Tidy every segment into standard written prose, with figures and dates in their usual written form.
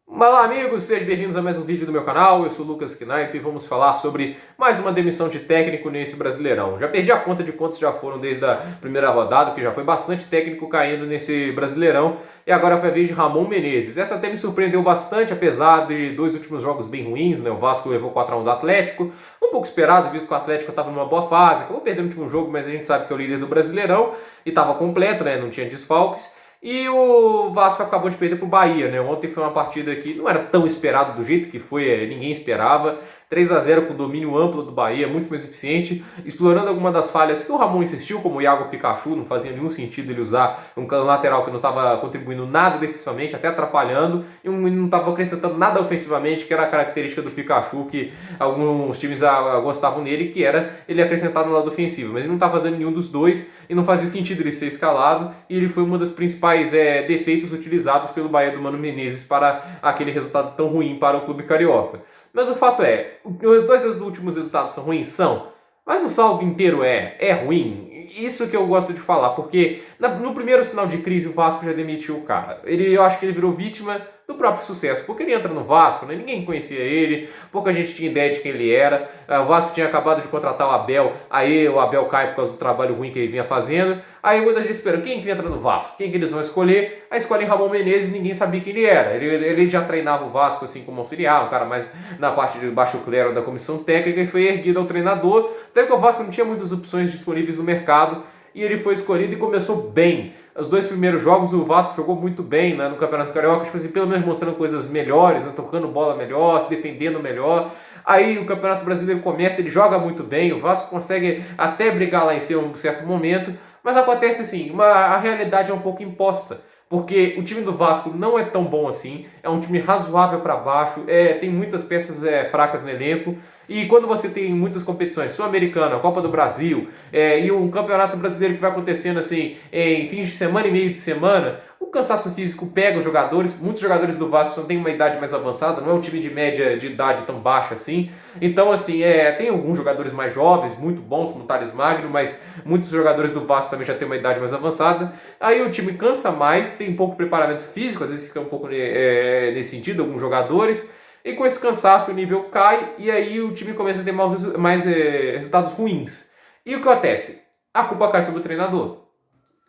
Olá amigos, sejam bem-vindos a mais um vídeo do meu canal. Eu sou o Lucas Knaip e vamos falar sobre mais uma demissão de técnico nesse Brasileirão. Já perdi a conta de quantos já foram desde a primeira rodada, que já foi bastante técnico caindo nesse Brasileirão. E agora foi a vez de Ramon Menezes. Essa até me surpreendeu bastante, apesar de dois últimos jogos bem ruins, né? O Vasco levou 4 a 1 do Atlético, um pouco esperado, visto que o Atlético estava numa boa fase. Acabou perdendo o último jogo, mas a gente sabe que é o líder do Brasileirão e estava completo, né? Não tinha desfalques. E o Vasco acabou de perder para o Bahia, né? Ontem foi uma partida que não era tão esperado do jeito que foi, ninguém esperava. 3 a 0 com domínio amplo do Bahia, muito mais eficiente, explorando alguma das falhas que o Ramon insistiu, como o Iago Pikachu, não fazia nenhum sentido ele usar um lateral que não estava contribuindo nada defensivamente, até atrapalhando, e não estava acrescentando nada ofensivamente, que era a característica do Pikachu, que alguns times gostavam nele, que era ele acrescentar no lado ofensivo, mas ele não estava fazendo nenhum dos dois, e não fazia sentido ele ser escalado, e ele foi uma das principais defeitos utilizados pelo Bahia do Mano Menezes para aquele resultado tão ruim para o clube carioca. Mas o fato é, os dois últimos resultados são ruins? São. Mas o saldo inteiro é ruim. Isso que eu gosto de falar, porque no primeiro sinal de crise o Vasco já demitiu o cara. Eu acho que ele virou vítima do próprio sucesso, porque ele entra no Vasco, né? Ninguém conhecia ele, pouca gente tinha ideia de quem ele era. O Vasco tinha acabado de contratar o Abel, aí o Abel cai por causa do trabalho ruim que ele vinha fazendo. Aí muita gente esperando, quem que entra no Vasco? Quem que eles vão escolher? Aí escolhem Ramon Menezes e ninguém sabia quem ele era. Ele já treinava o Vasco assim como auxiliar, um cara mais na parte de baixo clero da comissão técnica, e foi erguido ao treinador, até porque o Vasco não tinha muitas opções disponíveis no mercado, e ele foi escolhido e começou bem. Os dois primeiros jogos o Vasco jogou muito bem, né, no Campeonato Carioca, tipo assim, pelo menos mostrando coisas melhores, né, tocando bola melhor, se defendendo melhor. Aí o Campeonato Brasileiro começa, ele joga muito bem, o Vasco consegue até brigar lá em cima em um certo momento, mas acontece assim, a realidade é um pouco imposta. Porque o time do Vasco não é tão bom assim, é um time razoável para baixo, tem muitas peças fracas no elenco, e quando você tem muitas competições, Sul-Americana, Copa do Brasil, e um Campeonato Brasileiro que vai acontecendo assim em fins de semana e meio de semana, o cansaço físico pega os jogadores. Muitos jogadores do Vasco só têm uma idade mais avançada, não é um time de média de idade tão baixa assim. Então, assim, tem alguns jogadores mais jovens, muito bons, como o Thales Magno, mas muitos jogadores do Vasco também já têm uma idade mais avançada. Aí o time cansa mais, tem pouco preparamento físico, às vezes fica um pouco nesse sentido, alguns jogadores. E com esse cansaço o nível cai e aí o time começa a ter mais resultados ruins. E o que acontece? A culpa cai sobre o treinador.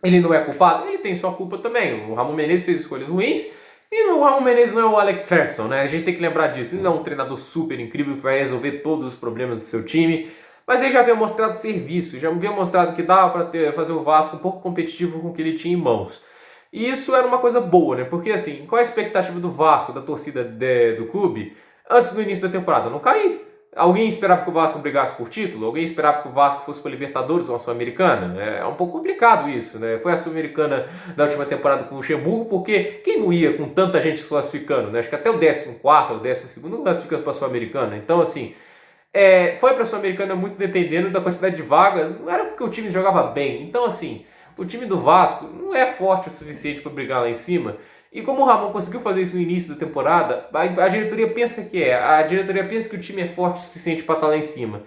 Ele não é culpado? Ele tem sua culpa também. O Ramon Menezes fez escolhas ruins e o Ramon Menezes não é o Alex Ferguson, né? A gente tem que lembrar disso. Ele não é um treinador super incrível que vai resolver todos os problemas do seu time, mas ele já havia mostrado serviço, já havia mostrado que dava para fazer o Vasco um pouco competitivo com o que ele tinha em mãos. E isso era uma coisa boa, né? Porque assim, qual é a expectativa do Vasco, da torcida do clube, antes do início da temporada? Não cair. Alguém esperava que o Vasco brigasse por título? Alguém esperava que o Vasco fosse para a Libertadores ou a Sul-Americana? É um pouco complicado isso, né? Foi a Sul-Americana da última temporada com o Luxemburgo, porque quem não ia com tanta gente se classificando, né? Acho que até o 14º ou 12º não classifica para a Sul-Americana. Então, assim, foi para a Sul-Americana muito dependendo da quantidade de vagas, não era porque o time jogava bem. Então, assim, o time do Vasco não é forte o suficiente para brigar lá em cima. E como o Ramon conseguiu fazer isso no início da temporada, a diretoria pensa que a diretoria pensa que o time é forte o suficiente para estar lá em cima.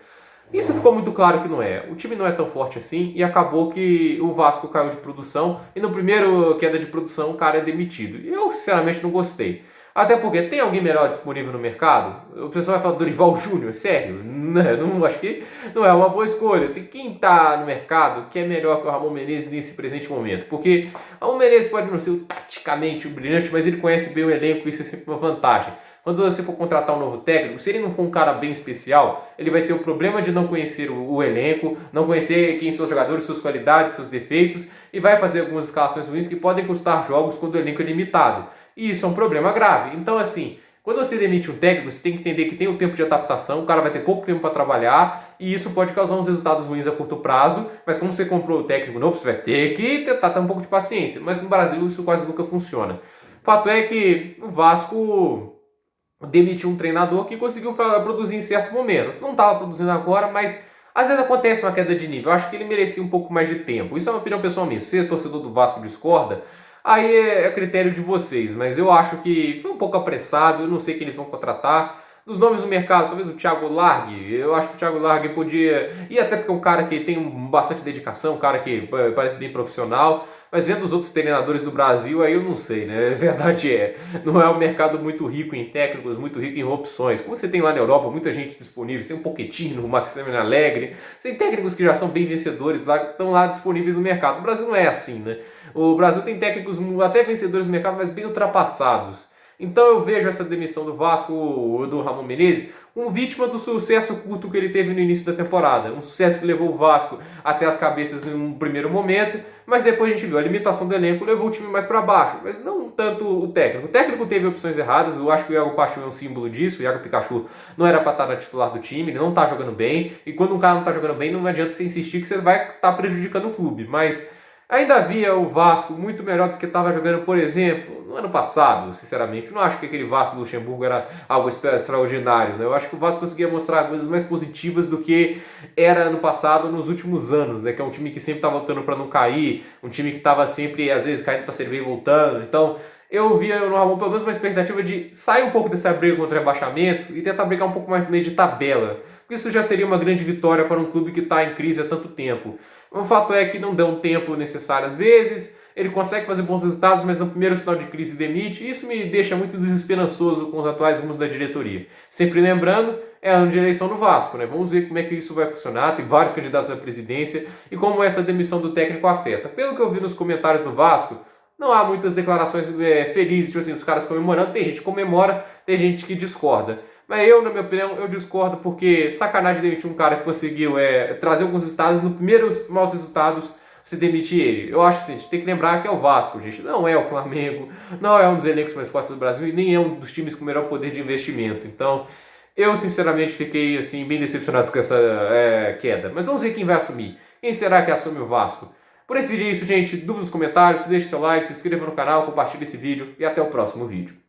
Isso ficou muito claro que não é. O time não é tão forte assim e acabou que o Vasco caiu de produção e no primeiro queda de produção o cara é demitido. E eu sinceramente não gostei. Até porque tem alguém melhor disponível no mercado? O pessoal vai falar do Dorival Júnior, sério? Não, acho que não é uma boa escolha. Tem quem está no mercado que é melhor que o Ramon Menezes nesse presente momento. Porque o Ramon Menezes pode não ser taticamente o brilhante, mas ele conhece bem o elenco e isso é sempre uma vantagem. Quando você for contratar um novo técnico, se ele não for um cara bem especial, ele vai ter o problema de não conhecer o elenco, não conhecer quem são os jogadores, suas qualidades, seus defeitos, e vai fazer algumas escalações ruins que podem custar jogos quando o elenco é limitado. E isso é um problema grave. Então, assim, quando você demite um técnico, você tem que entender que tem um tempo de adaptação, o cara vai ter pouco tempo para trabalhar, e isso pode causar uns resultados ruins a curto prazo, mas como você comprou o técnico novo, você vai ter que tentar ter um pouco de paciência. Mas no Brasil isso quase nunca funciona. Fato é que o Vasco demitiu um treinador que conseguiu produzir em certo momento. Não estava produzindo agora, mas às vezes acontece uma queda de nível. Eu acho que ele merecia um pouco mais de tempo. Isso é uma opinião pessoal minha. Se o torcedor do Vasco discorda, aí é critério de vocês. Mas eu acho que foi um pouco apressado. Eu não sei quem eles vão contratar. Dos nomes do mercado, talvez o Thiago Largue. Eu acho que o Thiago Largue podia. E até porque é um cara que tem bastante dedicação, um cara que parece bem profissional. Mas vendo os outros treinadores do Brasil, aí eu não sei, né? A verdade é, não é um mercado muito rico em técnicos, muito rico em opções. Como você tem lá na Europa, muita gente disponível. Você tem um Pochettino, um Maxime Allegri. Você tem técnicos que já são bem vencedores lá, que estão lá disponíveis no mercado. O Brasil não é assim, né? O Brasil tem técnicos até vencedores no mercado, mas bem ultrapassados. Então eu vejo essa demissão do Vasco, do Ramon Menezes, como vítima do sucesso curto que ele teve no início da temporada. Um sucesso que levou o Vasco até as cabeças num primeiro momento, mas depois a gente viu a limitação do elenco, levou o time mais para baixo. Mas não tanto o técnico. O técnico teve opções erradas, eu acho que o Iago Paixão é um símbolo disso. O Iago Pikachu não era para estar na titular do time, ele não está jogando bem. E quando um cara não está jogando bem, não adianta você insistir que você vai estar prejudicando o clube. Mas ainda havia o Vasco muito melhor do que estava jogando, por exemplo, no ano passado, sinceramente. Eu não acho que aquele Vasco do Luxemburgo era algo extraordinário, né? Eu acho que o Vasco conseguia mostrar coisas mais positivas do que era ano passado, nos últimos anos, né? Que é um time que sempre estava lutando para não cair, um time que estava sempre, às vezes, caindo para servir e voltando. Então, eu via no Ramon pelo menos uma expectativa de sair um pouco dessa briga contra o rebaixamento e tentar brigar um pouco mais no meio de tabela. Isso já seria uma grande vitória para um clube que está em crise há tanto tempo. O fato é que não deu um tempo necessário às vezes, ele consegue fazer bons resultados, mas no primeiro sinal de crise demite, e isso me deixa muito desesperançoso com os atuais rumos da diretoria. Sempre lembrando, é ano de eleição no Vasco, né? Vamos ver como é que isso vai funcionar, tem vários candidatos à presidência, e como essa demissão do técnico afeta. Pelo que eu vi nos comentários do Vasco, não há muitas declarações felizes, tipo assim, os caras comemorando, tem gente que comemora, tem gente que discorda. Mas eu, na minha opinião, eu discordo porque sacanagem demitir um cara que conseguiu trazer alguns resultados, no primeiro maus resultados, se demitir ele. Eu acho assim, a gente tem que lembrar que é o Vasco, gente. Não é o Flamengo, não é um dos elencos mais fortes do Brasil e nem é um dos times com melhor poder de investimento. Então, eu sinceramente fiquei assim bem decepcionado com essa queda. Mas vamos ver quem vai assumir. Quem será que assume o Vasco? Por esse vídeo é isso, gente. Dúvidas nos comentários, deixe seu like, se inscreva no canal, compartilhe esse vídeo e até o próximo vídeo.